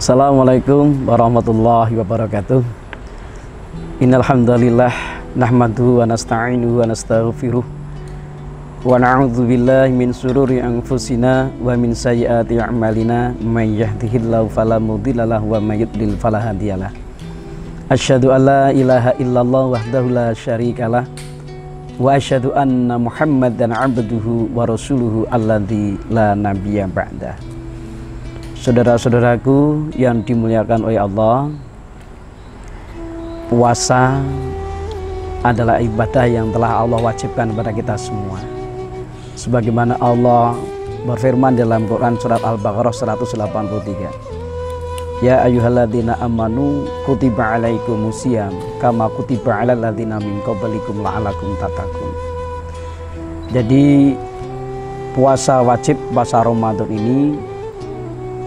Assalamualaikum warahmatullahi wabarakatuh. Innal hamdalillah nahmaduhu wa nasta'inuhu wa nastaghfiruh wa na'udzu billahi min syururi anfusina wa min sayyiati a'malina may yahdihillahu fala mudhillalahu wa may yudlil fala hadiyalah. Asyhadu an la ilaha illallah wahdahu la syarikalah wa asyhadu anna Muhammadan 'abduhu wa rasuluhu alladzi la nabiyya ba'dah. Saudara-saudaraku yang dimuliakan oleh Allah, puasa adalah ibadah yang telah Allah wajibkan kepada kita semua. Sebagaimana Allah berfirman dalam Quran surat Al-Baqarah 183. Ya ayyuhalladzina amanu kutiba alaikumusiyam kama kutiba alal ladzina min qablikum la'allakum tattaqun. Jadi puasa wajib, puasa Ramadan ini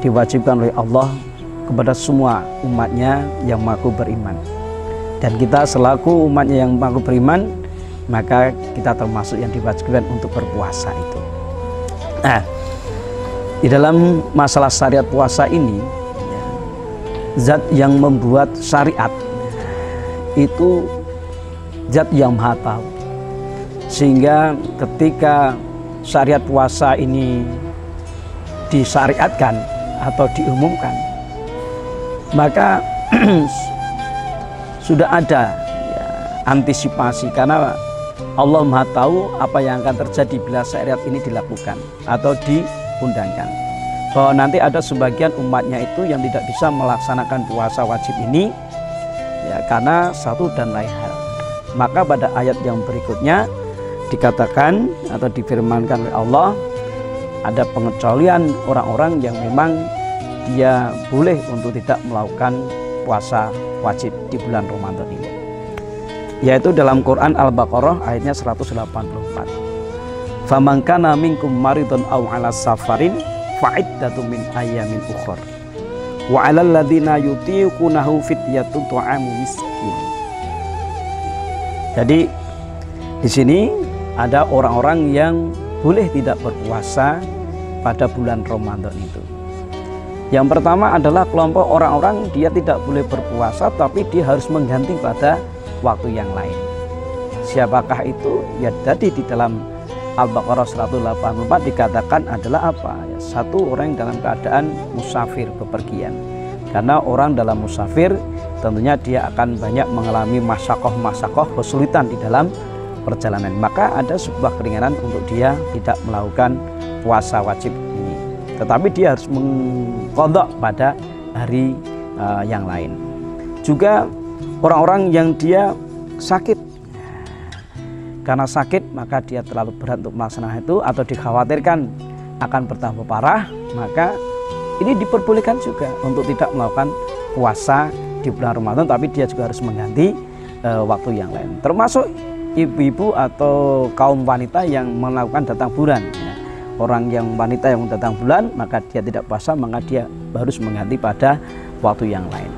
diwajibkan oleh Allah kepada semua umatnya yang mengaku beriman. Dan kita selaku umatnya yang mengaku beriman, maka kita termasuk yang diwajibkan untuk berpuasa itu. Nah, di dalam masalah syariat puasa ini, zat yang membuat syariat itu zat yang maha tahu. Sehingga ketika syariat puasa ini disyariatkan atau diumumkan, maka sudah ada antisipasi, karena Allah Maha tahu apa yang akan terjadi bila syariat ini dilakukan atau diundangkan, bahwa nanti ada sebagian umatnya itu yang tidak bisa melaksanakan puasa wajib ini ya, karena satu dan lain hal. Maka pada ayat yang berikutnya dikatakan atau difirmankan oleh Allah, ada pengecualian orang-orang yang memang dia boleh untuk tidak melakukan puasa wajib di bulan Ramadan ini, yaitu dalam Quran Al-Baqarah ayatnya 184. Faman kana minkum maridun aw ala safarin fa'iddatun min ayyamin ukhra wa 'alal ladzina yutiqunahu fidyatun ta'amu miskin. Jadi di sini ada orang-orang yang boleh tidak berpuasa pada bulan Ramadan itu. Yang pertama adalah kelompok orang-orang dia tidak boleh berpuasa, tapi dia harus mengganti pada waktu yang lain. Siapakah itu? Ya, tadi di dalam Al-Baqarah 184 dikatakan adalah apa? Ya, satu orang dalam keadaan musafir, bepergian. Karena orang dalam musafir tentunya dia akan banyak mengalami masyakoh kesulitan di dalam perjalanan, maka ada sebuah keringanan untuk dia tidak melakukan puasa wajib ini, tetapi dia harus mengqadha pada hari yang lain. Juga orang-orang yang dia sakit, karena sakit maka dia terlalu berat untuk melaksanakan itu atau dikhawatirkan akan bertambah parah, maka ini diperbolehkan juga untuk tidak melakukan puasa di bulan Ramadan, tapi dia juga harus mengganti waktu yang lain, termasuk ibu-ibu atau kaum wanita yang melakukan datang bulan ya. Orang yang wanita yang datang bulan, maka dia tidak puasa, maka dia harus mengganti pada waktu yang lain.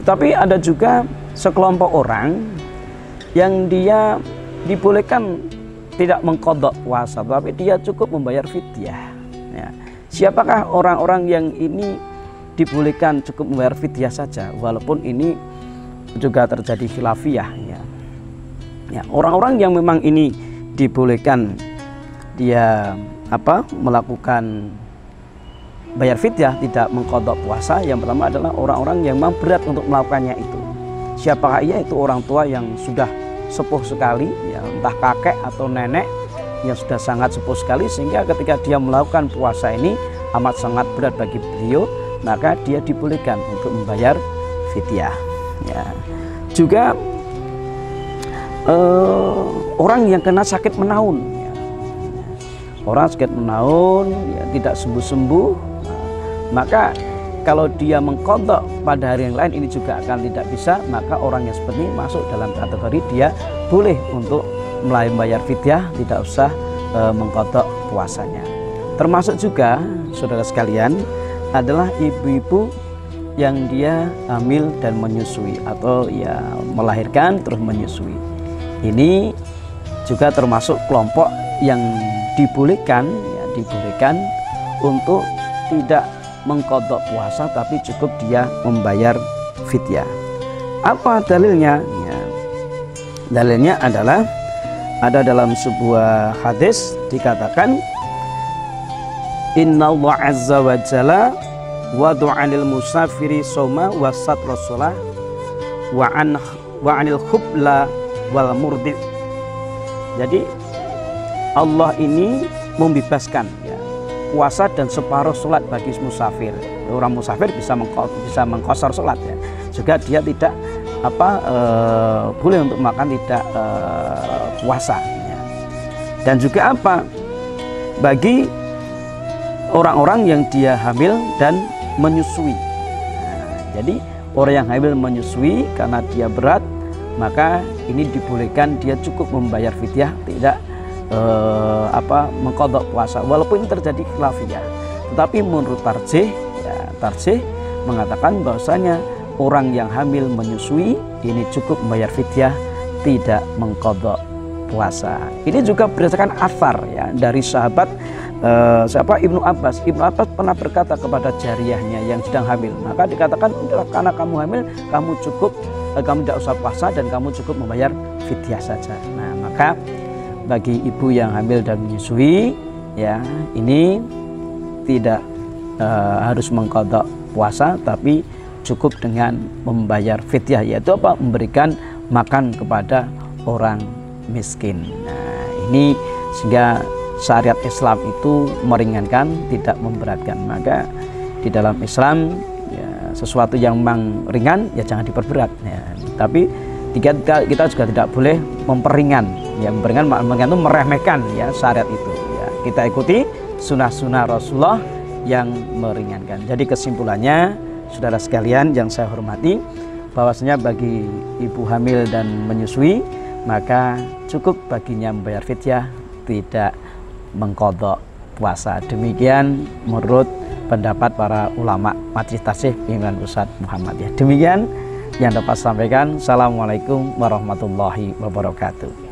Tapi ada juga sekelompok orang yang dia dibolehkan tidak mengqadha puasa, tapi dia cukup membayar fidyah ya. Siapakah orang-orang yang ini dibolehkan cukup membayar fidyah saja, walaupun ini juga terjadi khilafiyah ya. Ya, orang-orang yang memang ini dibolehkan dia melakukan bayar fidyah, tidak mengqadha puasa. Yang pertama adalah orang-orang yang memang berat untuk melakukannya itu. Siapakah ia? Itu orang tua yang sudah sepuh sekali ya, entah kakek atau nenek yang sudah sangat sepuh sekali, sehingga ketika dia melakukan puasa ini amat sangat berat bagi beliau, maka dia dibolehkan untuk membayar fidyah ya. Juga orang yang kena sakit menaun ya. Orang sakit menaun ya, tidak sembuh-sembuh, maka kalau dia mengqadha pada hari yang lain ini juga akan tidak bisa, maka orang yang seperti ini masuk dalam kategori dia boleh untuk membayar fidyah, tidak usah mengqadha puasanya. Termasuk juga saudara sekalian adalah ibu-ibu yang dia hamil dan menyusui atau ya melahirkan terus menyusui. Ini juga termasuk kelompok yang dibolehkan untuk tidak mengqadha puasa, tapi cukup dia membayar fidyah. Apa dalilnya? Ya, dalilnya adalah ada dalam sebuah hadis dikatakan, Inna Allah azza wa jalla wadu'anil musafiri soma wa satra sholah wa anil khubla wal murdi. Jadi Allah ini membebaskan ya, puasa dan separuh sholat bagi musafir. Orang musafir bisa mengqasar sholat ya. Juga dia tidak boleh untuk makan, tidak puasa ya. Dan juga bagi orang-orang yang dia hamil dan menyusui. Nah, jadi orang yang hamil menyusui karena dia berat, maka ini dibolehkan dia cukup membayar fidyah, tidak mengqadha puasa, walaupun ini terjadi khilafiyah. Tetapi menurut tarjih mengatakan bahwasanya orang yang hamil menyusui ini cukup membayar fidyah, tidak mengqadha puasa. Ini juga berdasarkan athar ya dari sahabat Ibnu Abbas. Ibnu Abbas pernah berkata kepada jariyahnya yang sedang hamil, maka dikatakan, karena kamu hamil, kamu tidak usah puasa dan kamu cukup membayar fidyah saja. Nah, maka bagi ibu yang hamil dan menyusui ya, ini tidak harus mengqadha puasa, tapi cukup dengan membayar fidyah, yaitu memberikan makan kepada orang miskin. Nah, ini sehingga syariat Islam itu meringankan, tidak memberatkan. Maka di dalam Islam ya, sesuatu yang memang ringan ya jangan diperberat ya. Tapi kita juga tidak boleh memperingan ya. Memperingan itu meremehkan ya syariat itu ya. Kita ikuti sunnah-sunnah Rasulullah yang meringankan. Jadi kesimpulannya, saudara sekalian yang saya hormati, bahwasanya bagi ibu hamil dan menyusui, maka cukup baginya membayar fidyah, tidak mengqadha puasa. Demikian menurut pendapat para ulama Majelis Tasih Pimpinan Pusat Muhammadiyah. Demikian yang dapat saya sampaikan. Assalamualaikum warahmatullahi wabarakatuh.